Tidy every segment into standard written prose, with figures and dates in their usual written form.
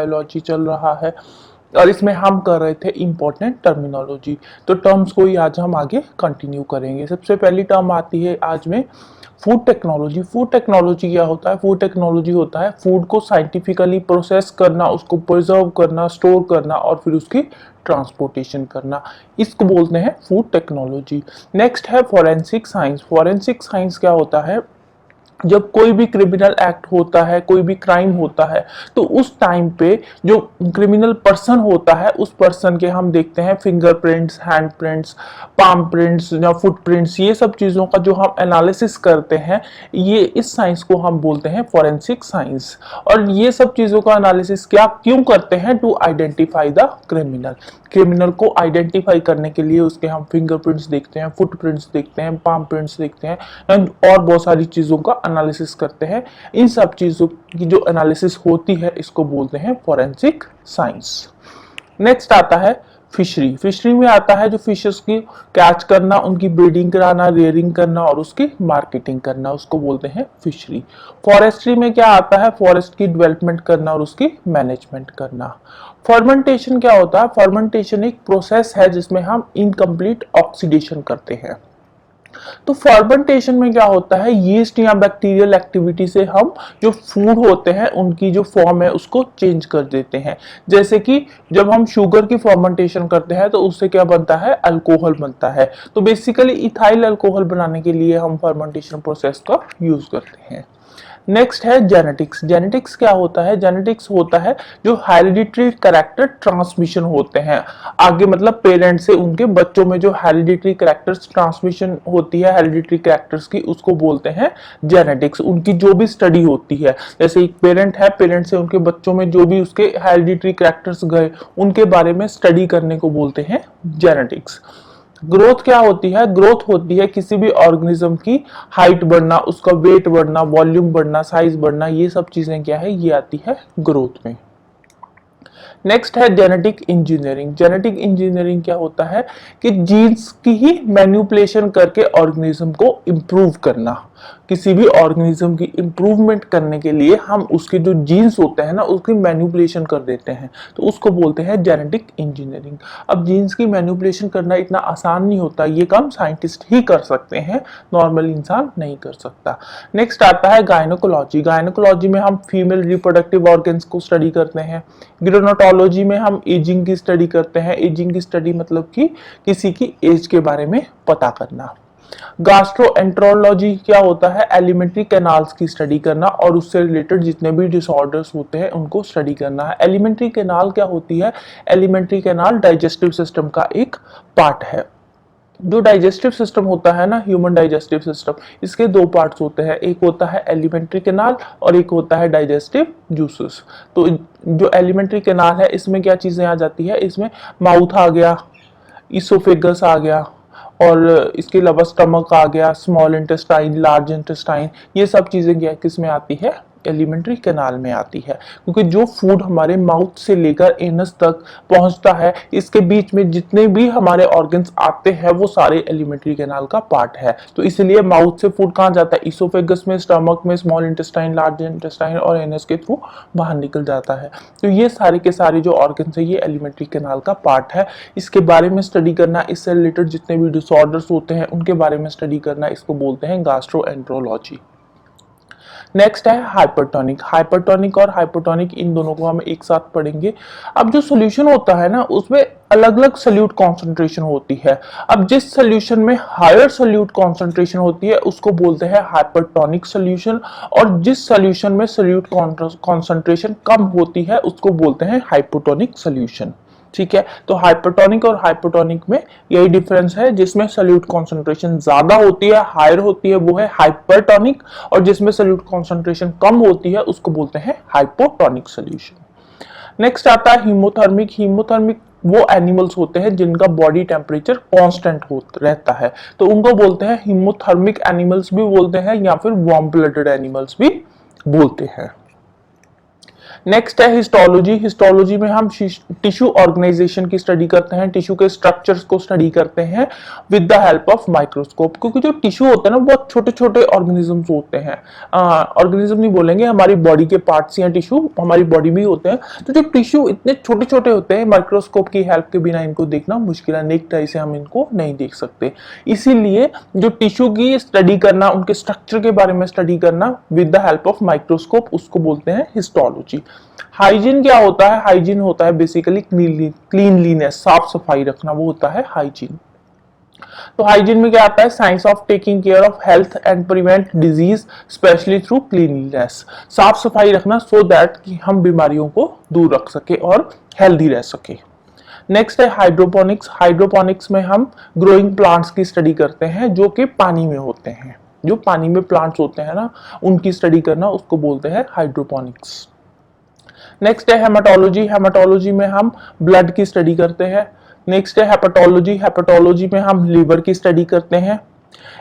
Biology चल रहा है और इसमें हम कर रहे थे इंपॉर्टेंट टर्मिनोलॉजी। तो टर्म्स को ही आज हम आगे कंटिन्यू करेंगे। सबसे पहली टर्म आती है आज में फूड टेक्नोलॉजी। फूड टेक्नोलॉजी क्या होता है? फूड टेक्नोलॉजी होता है फूड को साइंटिफिकली प्रोसेस करना, उसको प्रिजर्व करना, स्टोर करना और फिर उसकी ट्रांसपोर्टेशन करना, इसको बोलते हैं फूड टेक्नोलॉजी। नेक्स्ट है फॉरेंसिक साइंस। फॉरेंसिक साइंस क्या होता है? जब कोई भी क्रिमिनल एक्ट होता है, कोई भी क्राइम होता है, तो उस टाइम पे जो क्रिमिनल पर्सन होता है उस पर्सन के हम देखते हैं fingerprints, hand prints, palm prints या फुटप्रिंट्स, ये सब चीज़ों का जो हम एनालिसिस करते हैं, ये इस साइंस को हम बोलते हैं फॉरेंसिक साइंस। और ये सब चीज़ों का एनालिसिस क्या क्यों करते हैं? To identify the criminal. Criminal को आइडेंटिफाई करने के लिए उसके हम फिंगरप्रिंट्स देखते हैं, फुटप्रिंट्स देखते हैं, पाम प्रिंट्स देखते हैं एंड और बहुत सारी चीज़ों का एनालिसिस करते हैं। इन सब चीज़ों की जो एनालिसिस होती है इसको बोलते हैं फॉरेंसिक साइंस। नेक्स्ट आता है फिशरी। फिशरी में आता है जो फिशेस की कैच करना, उनकी ब्रीडिंग कराना, रेयरिंग करना और उसकी मार्केटिंग करना, उसको बोलते हैं फिशरी। फॉरेस्ट्री में क्या आता है? फॉरेस्ट की डेवलपमेंट करना और उसकी मैनेजमेंट करना। फर्मेंटेशन क्या होता है? फर्मेंटेशन एक प्रोसेस है जिसमें हम इनकम्प्लीट ऑक्सीडेशन करते हैं। तो फर्मेंटेशन में क्या होता है? यीस्ट या बैक्टीरियल एक्टिविटी से हम जो फूड होते हैं उनकी जो फॉर्म है उसको चेंज कर देते हैं। जैसे कि जब हम शुगर की फर्मेंटेशन करते हैं तो उससे क्या बनता है? अल्कोहल बनता है। तो बेसिकली इथाइल अल्कोहल बनाने के लिए हम फर्मेंटेशन प्रोसेस का यूज करते हैं। नेक्स्ट है जेनेटिक्स। जेनेटिक्स क्या होता है? जेनेटिक्स होता है जो हेरिडिटरी कैरेक्टर ट्रांसमिशन होते हैं आगे, मतलब पेरेंट्स से उनके बच्चों में जो हेरिडिटरी कैरेक्टर्स ट्रांसमिशन होती है हेरिडिटरी कैरेक्टर्स की, उसको बोलते हैं जेनेटिक्स। उनकी जो भी स्टडी होती है, जैसे एक पेरेंट है, पेरेंट से उनके बच्चों में जो भी उसके हेरिडिटरी कैरेक्टर्स गए उनके बारे में स्टडी करने को बोलते हैं जेनेटिक्स। ग्रोथ क्या होती है? ग्रोथ होती है किसी भी ऑर्गेनिज्म की हाइट बढ़ना, उसका वेट बढ़ना, वॉल्यूम बढ़ना, साइज बढ़ना, ये सब चीजें क्या है? ये आती है ग्रोथ में। नेक्स्ट है जेनेटिक इंजीनियरिंग। जेनेटिक इंजीनियरिंग क्या होता है? कि जीन्स की ही मैनिपुलेशन करके ऑर्गेनिज्म को इंप्रूव करना। किसी भी ऑर्गेनिज्म की इंप्रूवमेंट करने के लिए हम उसके जो जीन्स होते हैं ना उसकी मैनिपुलेशन कर देते हैं, तो उसको बोलते हैं जेनेटिक इंजीनियरिंग। अब जीन्स की मैनिपुलेशन करना इतना आसान नहीं होता, ये काम साइंटिस्ट ही कर सकते हैं, नॉर्मल इंसान नहीं कर सकता। नेक्स्ट आता है गायनोकोलॉजी। गायनोकोलॉजी में हम फीमेल रिप्रोडक्टिव ऑर्गन्स को स्टडी करते हैं। गेरोनोटोलॉजी में हम एजिंग की स्टडी करते हैं। एजिंग की स्टडी मतलब कि किसी की एज के बारे में पता करना। गास्ट्रोएंट्रोलॉजी क्या होता है? एलिमेंट्री कैनाल्स की स्टडी करना और उससे रिलेटेड जितने भी डिसऑर्डर्स होते हैं उनको स्टडी करना है। एलिमेंट्री कैनाल क्या होती है? एलिमेंट्री कैनाल डाइजेस्टिव सिस्टम का एक पार्ट है। जो डाइजेस्टिव सिस्टम होता है ना, ह्यूमन डाइजेस्टिव सिस्टम, इसके दो पार्ट्स होते हैं, एक होता है एलिमेंट्री कैनाल और एक होता है डाइजेस्टिव जूसेस। तो जो एलिमेंट्री कैनाल है इसमें क्या चीजें आ जाती है? इसमें माउथ आ गया, इसोफेगस आ गया और इसके अलावा स्टमक आ गया, स्मॉल इंटेस्टाइन, लार्ज इंटेस्टाइन, ये सब चीजें क्या किस में आती है? एलिमेंट्री कैनाल में आती है। क्योंकि जो फूड हमारे माउथ से लेकर एनस तक पहुंचता है, इसके बीच में जितने भी हमारे ऑर्गन्स आते हैं वो सारे एलिमेंट्री कैनाल का पार्ट है। तो इसलिए माउथ से फूड कहाँ जाता है? इसोफेगस में, स्टमक में, स्मॉल इंटेस्टाइन, लार्ज इंटेस्टाइन और एनस के थ्रू बाहर निकल जाता है। तो ये सारे के सारे जो ऑर्गन्स है ये एलिमेंट्री कैनाल का पार्ट है। इसके बारे में स्टडी करना, इससे रिलेटेड जितने भी डिसऑर्डर्स होते हैं उनके बारे में स्टडी करना, इसको बोलते हैं गैस्ट्रोएंट्रोलॉजी। नेक्स्ट है हाइपरटोनिक। हाइपरटोनिक और हाइपोटोनिक इन दोनों को हम एक साथ पढ़ेंगे। अब जो सोल्यूशन होता है ना उसमें अलग अलग सल्यूट कॉन्सेंट्रेशन होती है। अब जिस सोल्यूशन में हायर सल्यूट कॉन्सेंट्रेशन होती है उसको बोलते हैं हाइपरटोनिक सोल्यूशन, और जिस सोल्यूशन में सल्यूट कॉन्सेंट्रेशन कम होती है उसको बोलते हैं हाइपोटोनिक सोल्यूशन। ठीक है, तो हाइपरटोनिक और हाइपोटोनिक में यही डिफरेंस है, जिसमें सल्यूट कॉन्सेंट्रेशन ज्यादा होती है, हायर होती है, वो है हाइपरटोनिक, और जिसमें सल्यूट कॉन्सेंट्रेशन कम होती है उसको बोलते हैं हाइपोटोनिक सोल्यूशन। नेक्स्ट आता है हीमोथर्मिक। हीमोथर्मिक वो एनिमल्स होते हैं जिनका बॉडी टेम्परेचर कांस्टेंट रहता है, तो उनको बोलते हैं हीमोथर्मिक एनिमल्स भी बोलते हैं या फिर वार्म ब्लडेड एनिमल्स भी बोलते हैं। नेक्स्ट है हिस्टोलॉजी। हिस्टोलॉजी में हम टिश्यू ऑर्गेनाइजेशन की स्टडी करते हैं, टिश्यू के स्ट्रक्चर्स को स्टडी करते हैं with the help of microscope. क्योंकि जो टिश्यू होते हैं ना बहुत छोटे छोटे ऑर्गेनिजम्स होते हैं, ऑर्गेनिज्म नहीं बोलेंगे, हमारी बॉडी के पार्ट्स या टिश्यू हमारी बॉडी में ही होते हैं। तो जो टिश्यू इतने छोटे छोटे होते हैं, माइक्रोस्कोप की हेल्प के बिना इनको देखना मुश्किल है, नेक्ड आई से हम इनको नहीं देख सकते। इसीलिए जो टिश्यू की स्टडी करना, उनके स्ट्रक्चर के बारे में स्टडी करना with the help of microscope, उसको बोलते हैं हिस्टोलॉजी। हाइजीन क्या होता है? हाइजीन होता है बेसिकली क्लीनलीनेस, साफ सफाई रखना, वो होता है हाइजीन। तो हाइजीन में क्या आता है? Science of taking care of health and prevent disease specially through cleanliness, साफ सफाई रखना सो दैट कि हम बीमारियों को दूर रख सके और हेल्दी रह सके। नेक्स्ट है हाइड्रोपोनिक्स। हाइड्रोपोनिक्स में हम ग्रोइंग प्लांट्स की स्टडी करते हैं जो कि पानी में होते हैं, जो पानी में प्लांट्स होते हैं ना, उनकी स्टडी करना, उसको बोलते हैं हाइड्रोपोनिक्स। नेक्स्ट है हेमाटोलॉजी। हेमाटोलॉजी में हम ब्लड की स्टडी करते हैं। नेक्स्ट है हेपेटोलॉजी। हेपेटोलॉजी में हम लीवर की स्टडी करते हैं।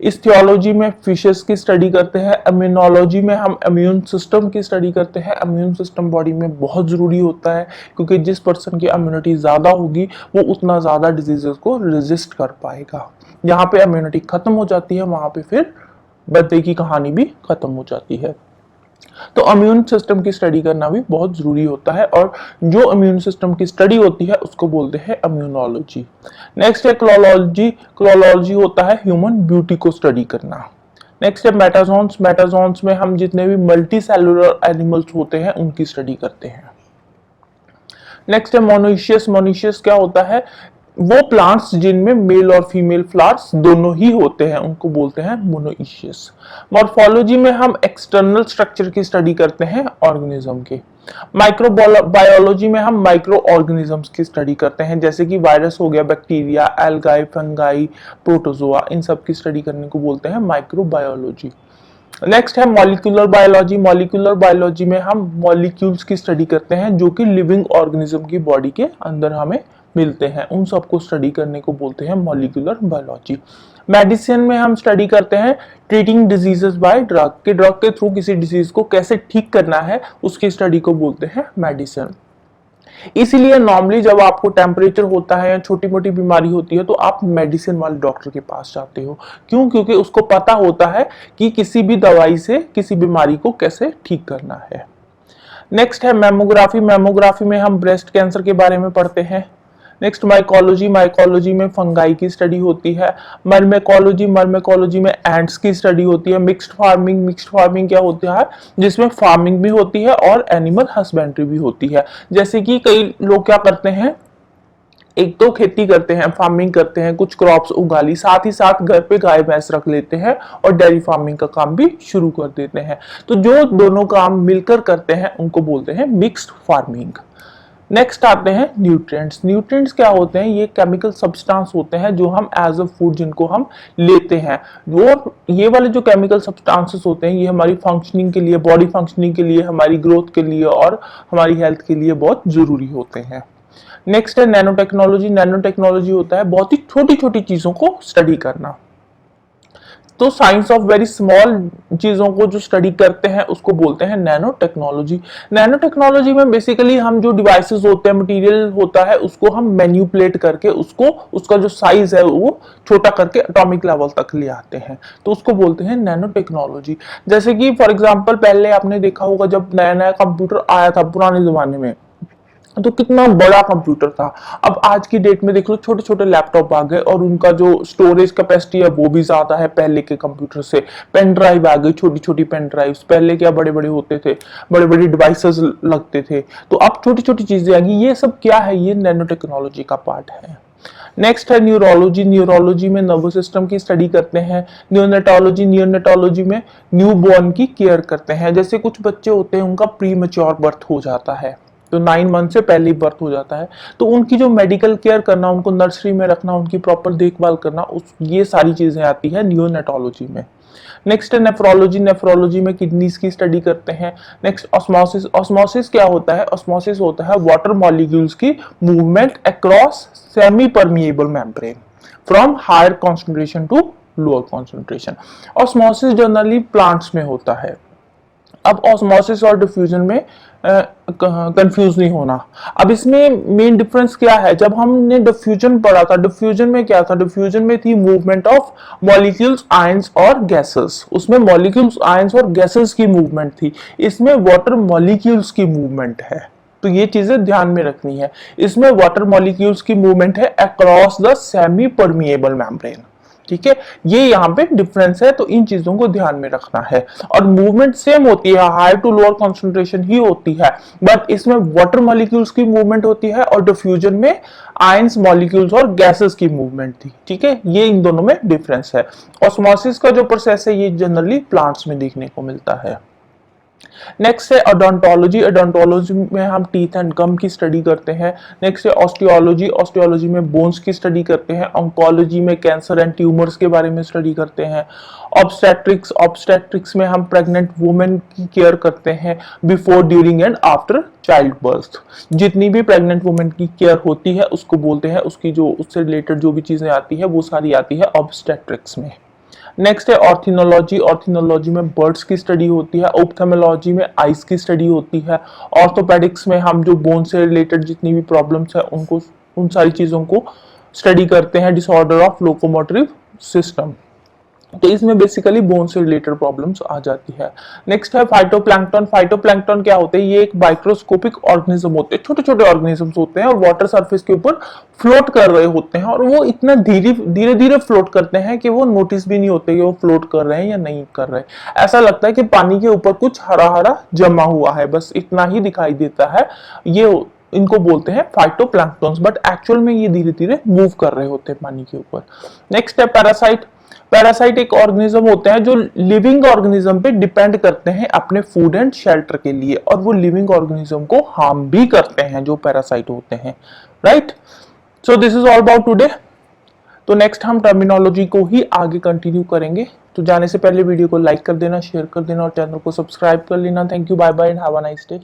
इस्थियोलॉजी में फिशेस की स्टडी करते हैं। इम्यूनोलॉजी में हम इम्यून सिस्टम की स्टडी करते हैं। इम्यून सिस्टम बॉडी में बहुत जरूरी होता है, क्योंकि जिस पर्सन की इम्यूनिटी ज्यादा होगी वो उतना ज्यादा डिजीजेस को रेजिस्ट कर पाएगा। यहाँ पे इम्यूनिटी खत्म हो जाती है, वहां पे फिर बर्थडे की कहानी भी खत्म हो जाती है। तो इम्यून सिस्टम की स्टडी करना भी बहुत जरूरी होता है, और जो इम्यून सिस्टम की स्टडी होती है उसको बोलते हैं इम्यूनोलॉजी। नेक्स्ट है क्लोलॉजी। क्लोलॉजी होता है ह्यूमन ब्यूटी को स्टडी करना। नेक्स्ट है मेटाजोन्स। मेटाजोन्स में हम जितने भी मल्टी सेलुलर एनिमल्स होते हैं उनकी स्टडी करते हैं। नेक्स्ट है मोनोइशियस। मोनोइशियस क्या होता है? वो प्लांट्स जिनमें मेल और फीमेल फ्लावर्स दोनों ही होते हैं, उनको बोलते हैं मोनोइशियस। मॉर्फोलॉजी में हम एक्सटर्नल स्ट्रक्चर की स्टडी करते हैं ऑर्गेनिज्म के। माइक्रोबायोलॉजी में हम माइक्रो ऑर्गेनिजम्स की स्टडी करते हैं, जैसे कि वायरस हो गया, बैक्टीरिया, एल्गाई, फंगाई, प्रोटोजोआ, इन सब की स्टडी करने को बोलते हैं माइक्रोबायोलॉजी। नेक्स्ट है मॉलिक्यूलर बायोलॉजी। मॉलिक्यूलर बायोलॉजी में हम मॉलिक्यूल्स की स्टडी करते हैं जो कि लिविंग ऑर्गेनिज्म की बॉडी के अंदर हमें मिलते हैं, उन सबको स्टडी करने को बोलते हैं मॉलिक्यूलर बायोलॉजी। मेडिसिन में हम स्टडी करते हैं ट्रीटिंग डिजीजेस बाय ड्रग, के ड्रग के थ्रू किसी डिजीज को कैसे ठीक करना है, उसकी स्टडी को बोलते हैं मेडिसिन। इसीलिए नॉर्मली जब आपको टेम्परेचर होता है या छोटी मोटी बीमारी होती है तो आप मेडिसिन वाले डॉक्टर के पास जाते हो। क्यों? क्योंकि उसको पता होता है कि किसी भी दवाई से किसी बीमारी को कैसे ठीक करना है। नेक्स्ट है मैमोग्राफी। मैमोग्राफी में हम ब्रेस्ट कैंसर के बारे में पढ़ते हैं। Next mycology. माइकोलॉजी में फंगाई की स्टडी होती है। मर्मेकोलॉजी। मर्मेकोलॉजी में एंट्स की स्टडी होती है। Mixed farming. मिक्स्ड फार्मिंग क्या होता है? जिसमें फार्मिंग भी होती है और एनिमल हस्बेंड्री भी होती है। जैसे कि कई लोग क्या करते हैं, एक तो खेती करते हैं, फार्मिंग करते हैं, कुछ क्रॉप्स उगा ली, साथ ही साथ घर पे गाय भैंस रख लेते हैं और डेयरी फार्मिंग का काम भी शुरू कर देते हैं। तो जो दोनों काम मिलकर करते हैं उनको बोलते हैं मिक्स्ड फार्मिंग। नेक्स्ट आते हैं न्यूट्रिएंट्स। न्यूट्रिएंट्स क्या होते हैं? ये केमिकल सब्सटेंस होते हैं जो हम एज अ फूड जिनको हम लेते हैं। वो ये वाले जो केमिकल सब्सटेंसेस होते हैं ये हमारी फंक्शनिंग के लिए, बॉडी फंक्शनिंग के लिए, हमारी ग्रोथ के लिए और हमारी हेल्थ के लिए बहुत जरूरी होते हैं। नेक्स्ट है नैनो टेक्नोलॉजी। नैनो टेक्नोलॉजी होता है बहुत ही छोटी छोटी चीजों को स्टडी करना। तो साइंस ऑफ वेरी स्मॉल चीजों को जो स्टडी करते हैं उसको बोलते हैं नैनो टेक्नोलॉजी। नैनो टेक्नोलॉजी में बेसिकली हम जो डिवाइसेस होते हैं, मटेरियल होता है, उसको हम मैन्युपुलेट करके उसको, उसका जो साइज है वो छोटा करके एटॉमिक लेवल तक ले आते हैं, तो उसको बोलते हैं नैनो टेक्नोलॉजी। जैसे कि फॉर एग्जांपल पहले आपने देखा होगा जब नया नया कंप्यूटर आया था पुराने जमाने में, तो कितना बड़ा कंप्यूटर था। अब आज की डेट में देख लो छोटे छोटे लैपटॉप आ गए और उनका जो स्टोरेज कैपेसिटी है वो भी ज्यादा है पहले के कंप्यूटर से। पेन ड्राइव आ गई, छोटी छोटी पेन ड्राइव। पहले क्या बड़े बड़े होते थे, बड़े बड़े डिवाइसेस लगते थे, तो अब छोटी छोटी चीजें आ गई। ये सब क्या है? ये नैनो टेक्नोलॉजी का पार्ट है। नेक्स्ट है न्यूरोलॉजी। न्यूरोलॉजी में नर्वस सिस्टम की स्टडी करते हैं। नियोनेटोलॉजी। नियोनेटोलॉजी में न्यू बॉर्न की केयर करते हैं। जैसे कुछ बच्चे होते हैं उनका प्री मैच्योर बर्थ हो जाता है, तो 9 मंथ से पहले ही बर्थ हो जाता है, तो उनकी जो मेडिकल केयर करना, उनको नर्सरी में रखना, उनकी प्रॉपर देखभाल करना, ये सारी चीजें आती है नियोनेटोलॉजी में। नेक्स्ट है नेफ्रोलॉजी। नेफ्रोलॉजी में किडनीज की स्टडी करते हैं। Next osmosis. ऑस्मोसिस क्या होता है? ऑस्मोसिस होता है वाटर मॉलिक्यूल्स की movement across semi permeable membrane from higher concentration to lower concentration. Osmosis generally plants में होता है। अब ऑस्मोसिस और डिफ्यूजन में कंफ्यूज नहीं होना। अब इसमें मेन डिफरेंस क्या है, जब हमने डिफ्यूजन पढ़ा था, डिफ्यूजन में क्या था, डिफ्यूजन में थी मूवमेंट ऑफ मॉलिक्यूल्स, आयंस और गैसेस, उसमें मॉलिक्यूल्स, आयंस और गैसेस की मूवमेंट थी। इसमें वाटर मॉलिक्यूल्स की मूवमेंट है, तो ये चीजें ध्यान में रखनी है। इसमें वाटर मॉलिक्यूल्स की मूवमेंट है across the semi permeable membrane, ठीक है, ये यहाँ पे डिफरेंस है, तो इन चीजों को ध्यान में रखना है। और मूवमेंट सेम होती है, हाई टू लोअर कंसंट्रेशन ही होती है, बट इसमें वाटर मॉलिक्यूल्स की मूवमेंट होती है और डिफ्यूजन में आयंस, मॉलिक्यूल्स और गैसेस की मूवमेंट थी, ठीक है, ये इन दोनों में डिफरेंस है। ऑस्मोसिस का जो प्रोसेस है ये जनरली प्लांट्स में देखने को मिलता है। नेक्स्ट है ओडोंटोलॉजी। ओडोंटोलॉजी में हम टीथ एंड गम की स्टडी करते हैं। नेक्स्ट है ऑस्टियोलॉजी। ऑस्टियोलॉजी में बोन्स की स्टडी करते हैं। ऑन्कोलॉजी में कैंसर एंड ट्यूमर्स के बारे में स्टडी करते हैं। ऑब्स्टेट्रिक्स। ऑब्स्टेट्रिक्स में हम प्रेग्नेंट वुमेन की केयर करते हैं before, during and after child birth. जितनी भी प्रेग्नेंट वुमेन की केयर होती है उसको बोलते हैं, उसकी जो उससे रिलेटेड जो भी चीजें आती है वो सारी आती है ऑब्स्टेट्रिक्स में। नेक्स्ट है ऑर्थिनोलॉजी। ऑर्थिनोलॉजी में बर्ड्स की स्टडी होती है। ऑप्थेल्मोलॉजी में आइज की स्टडी होती है। ऑर्थोपेडिक्स में हम जो बोन से रिलेटेड जितनी भी प्रॉब्लम्स है उनको, उन सारी चीजों को स्टडी करते हैं। डिसऑर्डर ऑफ लोकोमोटिव सिस्टम, तो इसमें बेसिकली बोन से रिलेटेड प्रॉब्लम्स आ जाती है। नेक्स्ट है फाइटोप्लैंक्टन। फाइटोप्लैंक्टन क्या होते हैं, ये एक माइक्रोस्कोपिक ऑर्गेनिज्म होते हैं, छोटे छोटे ऑर्गेनिजम्स होते हैं और वाटर सरफेस के ऊपर फ्लोट कर रहे होते हैं, और वो इतना धीरे धीरे फ्लोट करते हैं कि वो नोटिस भी नहीं होते कि वो फ्लोट कर रहे हैं या नहीं कर रहे हैं। ऐसा लगता है कि पानी के ऊपर कुछ हरा हरा जमा हुआ है, बस इतना ही दिखाई देता है। ये इनको बोलते हैं फाइटोप्लैंक्टन्स, बट एक्चुअल में ये धीरे धीरे मूव कर रहे होते हैं पानी के ऊपर। नेक्स्ट है पैरासाइट। पैरासाइट एक ऑर्गेनिज्म होते हैं जो लिविंग ऑर्गेनिज्म पे डिपेंड करते हैं अपने फूड एंड शेल्टर के लिए, और वो लिविंग ऑर्गेनिज्म को हार्म भी करते हैं जो पैरासाइट होते हैं, right. So this is all about today. तो नेक्स्ट हम टर्मिनोलॉजी को ही आगे कंटिन्यू करेंगे। तो जाने से पहले वीडियो को लाइक कर देना, शेयर कर देना और चैनल को सब्सक्राइब कर लेना। Thank you, bye bye and have a nice day.